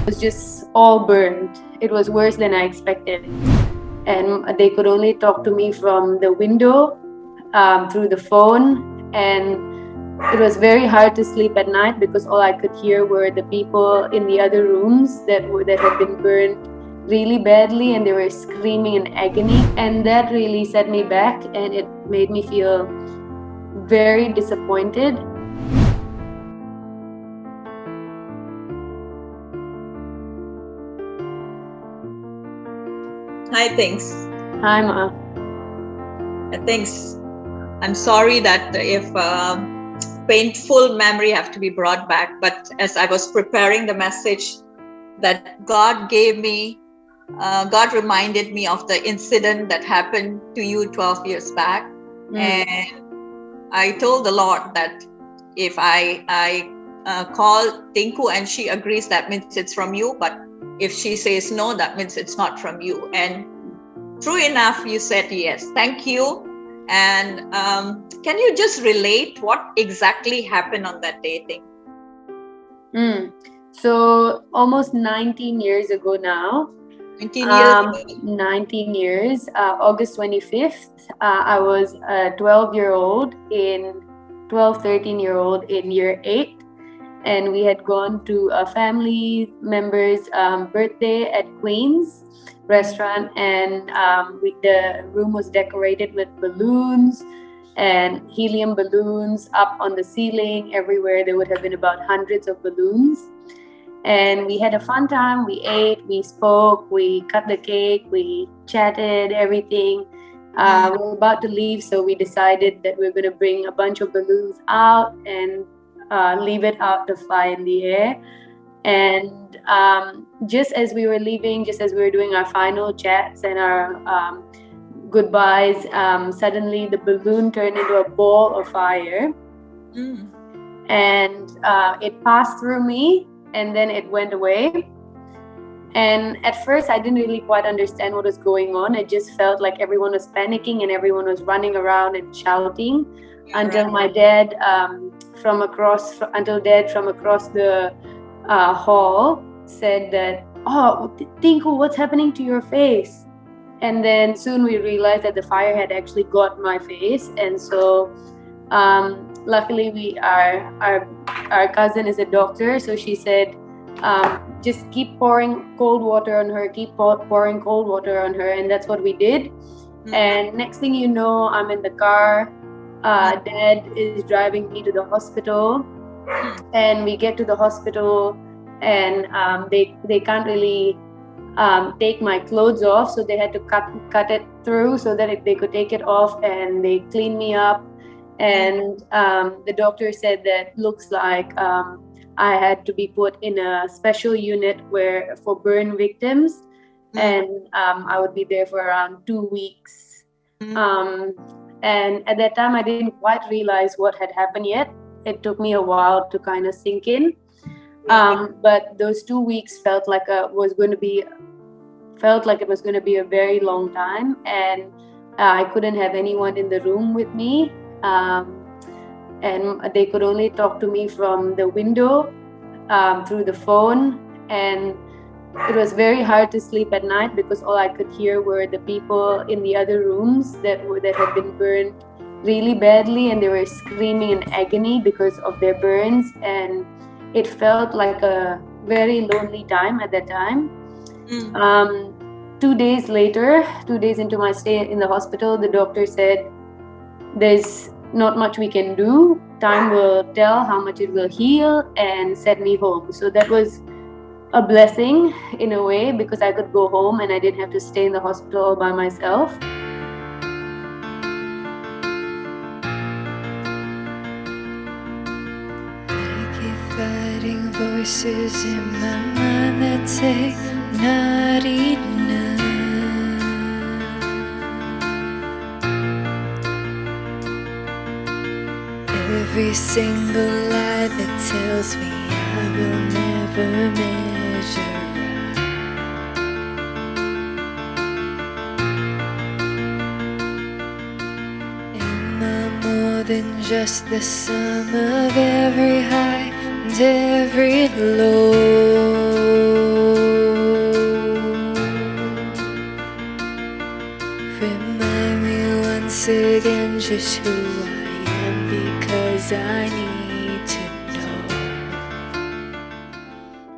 was just all burned. It was worse than I expected. And they could only talk to me from the window, through the phone. And it was very hard to sleep at night because all I could hear were the people in the other rooms that had been burned really badly, and they were screaming in agony. And that really set me back, and it made me feel very disappointed. Hi, thanks. Hi, Ma. Thanks. I'm sorry that if painful memory have to be brought back, but as I was preparing the message that God gave me, God reminded me of the incident that happened to you 12 years back. And I told the Lord that if I call Tinku and she agrees, that means it's from you. But if she says no, that means it's not from you. And true enough, you said yes. Thank you. And can you just relate what exactly happened on that day, Tinku? So almost 19 years ago now. 19 years. August 25th, I was a 12-13-year-old in year 8. And we had gone to a family member's birthday at Queen's restaurant, and the room was decorated with balloons and helium balloons up on the ceiling. Everywhere there would have been about hundreds of balloons. And we had a fun time. We ate, we spoke, we cut the cake, we chatted, everything. We were about to leave, so we decided that we were going to bring a bunch of balloons out and leave it out to fly in the air. And just as we were leaving, just as we were doing our final chats and our goodbyes, suddenly the balloon turned into a ball of fire. And it passed through me, and then it went away. And at first I didn't really quite understand what was going on. It just felt like everyone was panicking and everyone was running around and shouting, until my dad from across the hall said that, "Oh, Tinku, what's happening to your face?" And then soon we realized that the fire had actually got my face. And so luckily our cousin is a doctor, so she said, just keep pouring cold water on her, and that's what we did. And next thing you know, I'm in the car. Dad is driving me to the hospital, and we get to the hospital, and they can't really take my clothes off, so they had to cut it through so that they could take it off, and they cleaned me up. And the doctor said that looks like I had to be put in a special unit for burn victims, and I would be there for around 2 weeks. And at that time, I didn't quite realize what had happened yet. It took me a while to kind of sink in. But those 2 weeks felt like it was going to be a very long time, and I couldn't have anyone in the room with me. And they could only talk to me from the window, through the phone. And it was very hard to sleep at night because all I could hear were the people in the other rooms that had been burned really badly, and they were screaming in agony because of their burns. And it felt like a very lonely time at that time. 2 days later, 2 days into my stay in the hospital, the doctor said, "There's not much we can do. Time will tell how much it will heal," and sent me home. So that was a blessing in a way, because I could go home and I didn't have to stay in the hospital all by myself. I keep fighting voices in my mind that say not enough. Every single lie that tells me I will never measure up. Am I more than just the sum of every high and every low? is who I am because I need to know.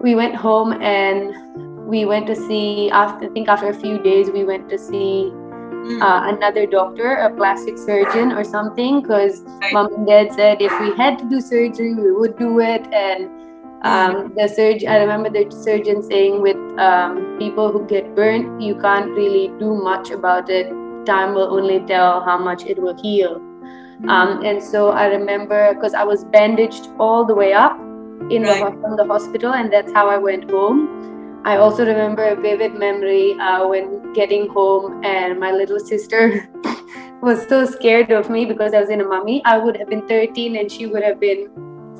We went home and we went to see, after a few days, we went to see another doctor, a plastic surgeon or something, because mom and dad said if we had to do surgery, we would do it. And I remember the surgeon saying with people who get burnt, you can't really do much about it. Time will only tell how much it will heal. And so I remember, because I was bandaged all the way up from the hospital, and that's how I went home. I also remember a vivid memory when getting home, and my little sister was so scared of me because I was in a mummy. I would have been 13 and she would have been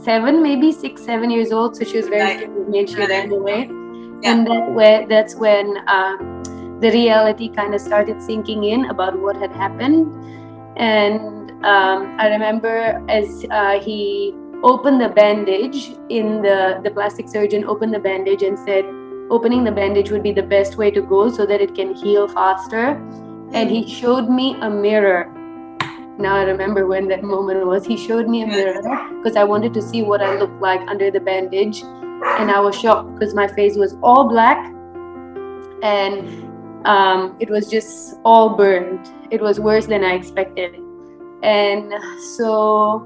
6, 7 years old. So she was very scared of me and she ran away. And that's when the reality kind of started sinking in about what had happened. And I remember as he opened the bandage, the plastic surgeon opened the bandage and said, opening the bandage would be the best way to go so that it can heal faster. And he showed me a mirror. Now I remember when that moment was. He showed me a mirror because I wanted to see what I looked like under the bandage. And I was shocked because my face was all black and it was just all burned. It was worse than I expected. And so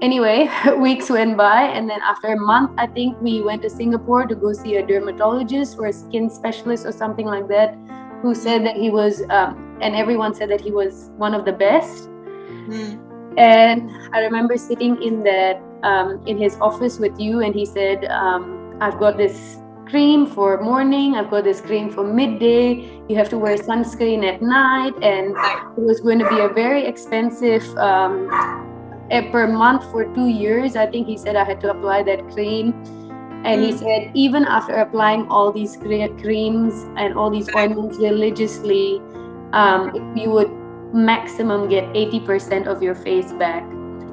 anyway, weeks went by, and then after a month, I think we went to Singapore to go see a dermatologist or a skin specialist or something like that, who said that he was, and everyone said that he was one of the best. And I remember sitting in his office with you, and he said, I've got this cream for morning, I've got this cream for midday, you have to wear sunscreen at night, and it was going to be a very expensive per month for 2 years. I think he said I had to apply that cream. And he said even after applying all these creams and all these ointments religiously, you would maximum get 80% of your face back.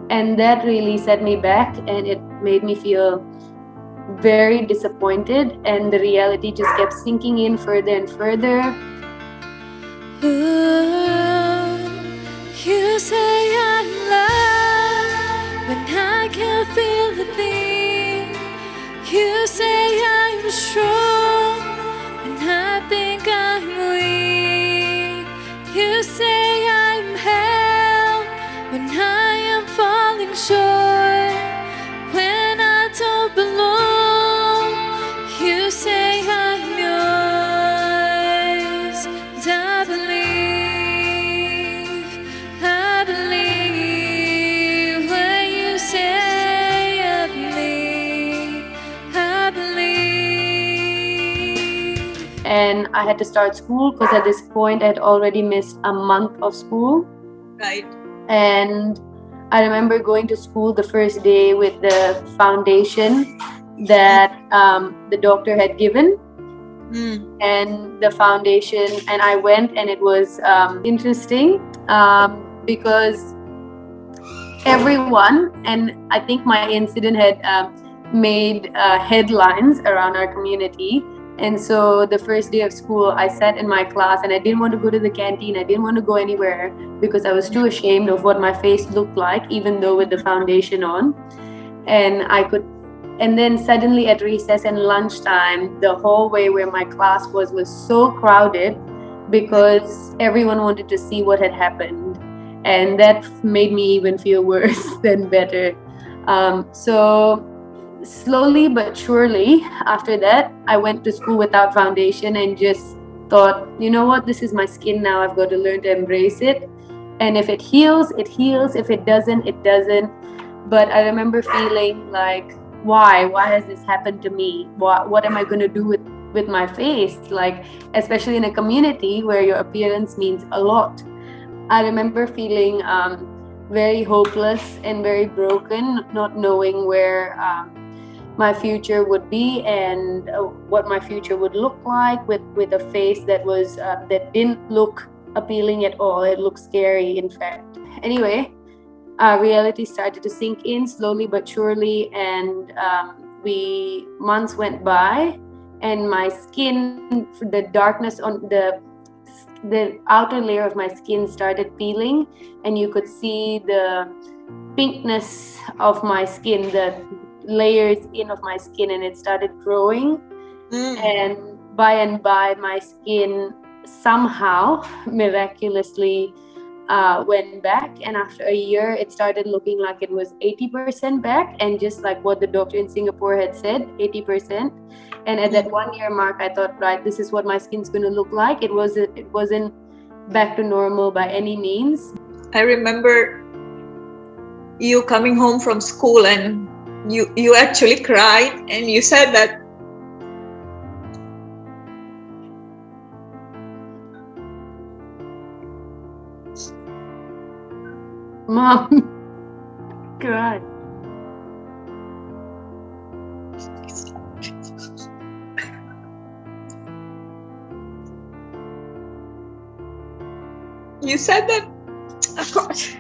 And that really set me back, and it made me feel very disappointed, and the reality just kept sinking in further and further. Ooh, you say I'm loved when I can't feel a thing. You say I'm strong when I think I'm weak. You say I'm held when I am falling short, when I don't belong. You say I'm yours, and I believe when you say I believe. And I had to start school because at this point I had already missed a month of school. Right. And I remember going to school the first day with the foundation that the doctor had given. And the foundation, and I went, and it was interesting because everyone, and I think my incident had made headlines around our community. And so the first day of school, I sat in my class and I didn't want to go to the canteen. I didn't want to go anywhere because I was too ashamed of what my face looked like, even though with the foundation on. And then suddenly at recess and lunchtime, the hallway where my class was so crowded because everyone wanted to see what had happened. And that made me even feel worse than better. So slowly but surely after that, I went to school without foundation and just thought, you know what, this is my skin now. I've got to learn to embrace it. And if it heals, it heals. If it doesn't, it doesn't. But I remember feeling like, why has this happened to me? What am I going to do with my face? Like, especially in a community where your appearance means a lot. I remember feeling very hopeless and very broken, not knowing where my future would be and what my future would look like with a face that was that didn't look appealing at all. It looked scary, in fact. Anyway, reality started to sink in slowly but surely, and months went by, and my skin, the darkness on the the outer layer of my skin started peeling, and you could see the pinkness of my skin, the layers in of my skin, and it started growing. And by my skin somehow miraculously went back, and after a year it started looking like it was 80% back, and just like what the doctor in Singapore had said, 80%. And at that 1 year mark, I thought, right, this is what my skin's going to look like. It wasn't back to normal by any means. I remember you coming home from school, and you actually cried, and you said that Mom, God. you said that, of course.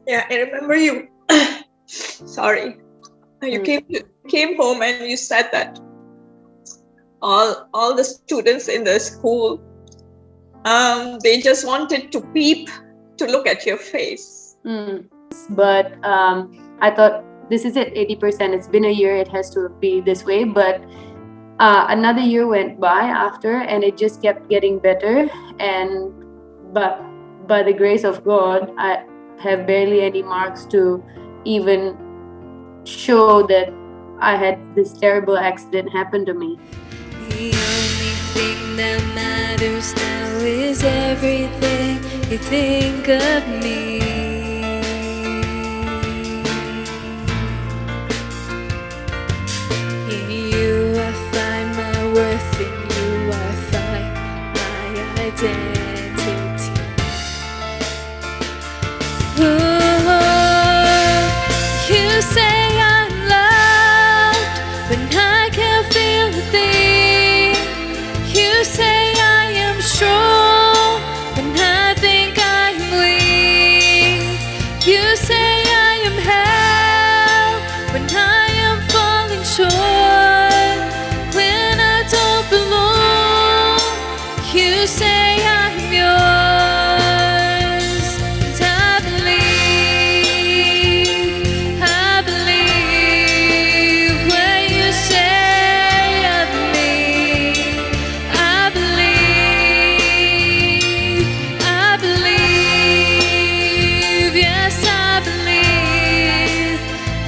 Yeah, I remember you. Sorry, you came home and you said that all the students in the school, they just wanted to peep to look at your face. But I thought, this is it, 80%. It's been a year. It has to be this way. But another year went by after, and it just kept getting better. But by the grace of God, I have barely any marks to even show that I had this terrible accident happen to me. The only thing that matters now is everything you think of me. In you I find my worth, in you I find my identity. Ooh, you say I'm loved when I can't feel a thing. You say I am strong when I think I'm weak. You say I am held when I am falling short, when I don't belong. You say I'm yours, and I believe when you say of me. I believe, yes I believe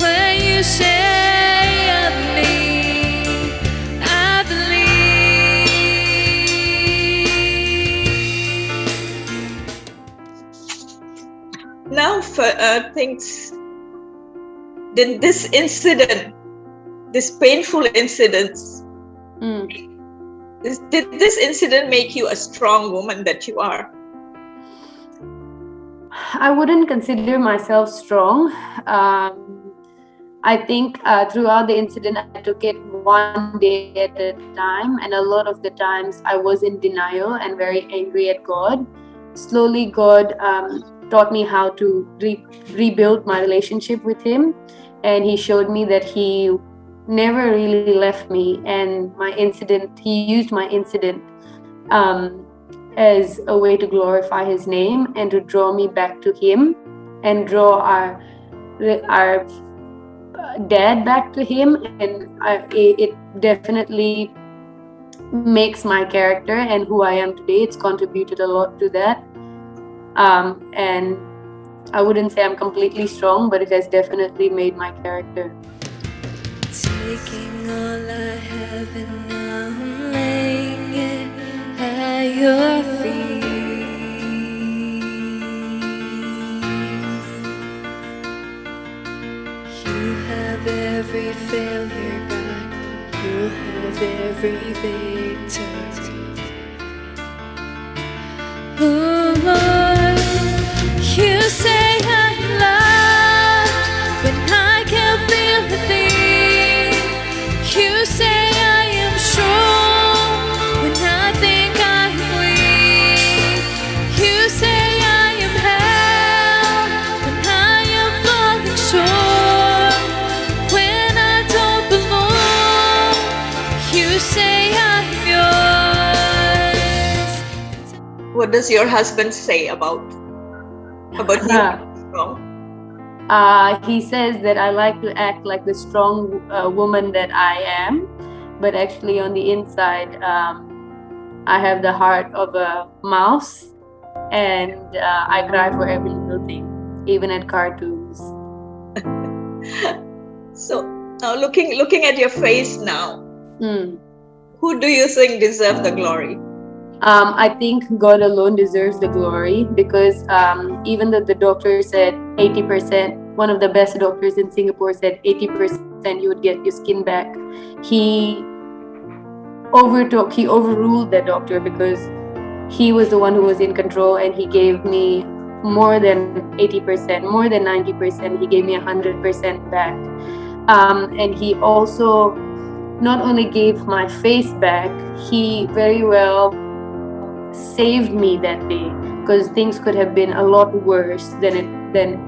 when you say of me. I believe. Now, for things, did this incident, this painful incidents, did this incident make you a strong woman that you are? I wouldn't consider myself strong. I think throughout the incident, I took it one day at a time, and a lot of the times I was in denial and very angry at God. Slowly, God taught me how to rebuild my relationship with Him, and He showed me that He never really left me. And my incident, He used my incident as a way to glorify His name and to draw me back to Him and draw our dad back to Him. And it definitely makes my character and who I am today. It's contributed a lot to that. And I wouldn't say I'm completely strong, but it has definitely made my character. Taking all I have and now I'm laying it at your feet. You have every failure, God. You have every victory. Oh Lord, you say I'm loved when I can't feel a thing. You say I am What does your husband say about you being strong? He says that I like to act like the strong woman that I am, but actually on the inside, I have the heart of a mouse, and I cry for every little thing, even at cartoons. So now looking at your face now, who do you think deserves the glory? I think God alone deserves the glory, because even though the doctor said 80%, one of the best doctors in Singapore said 80% you would get your skin back, he overruled that doctor, because he was the one who was in control, and he gave me more than 80%, more than 90%. He gave me 100% back. And he also not only gave my face back, he very well saved me that day, because things could have been a lot worse than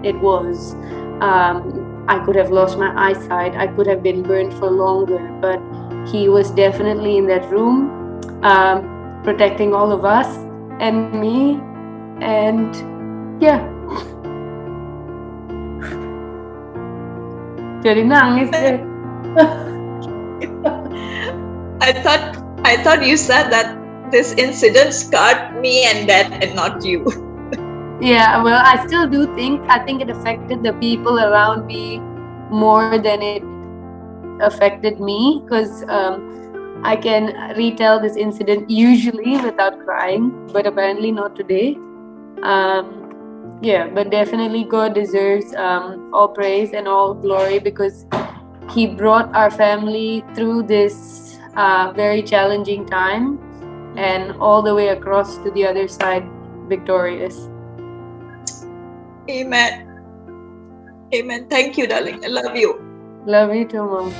it was. I could have lost my eyesight, I could have been burned for longer, but he was definitely in that room, protecting all of us and me, and yeah. Jadi nangis deh. I thought you said that this incident scarred me and Dad and not you. Yeah, well, I still do think, I think it affected the people around me more than it affected me, because I can retell this incident usually without crying, but apparently not today. Yeah, but definitely God deserves all praise and all glory, because He brought our family through this very challenging time and all the way across to the other side victorious. Amen. Amen. Thank you, darling. I love you. Love you too, Mom.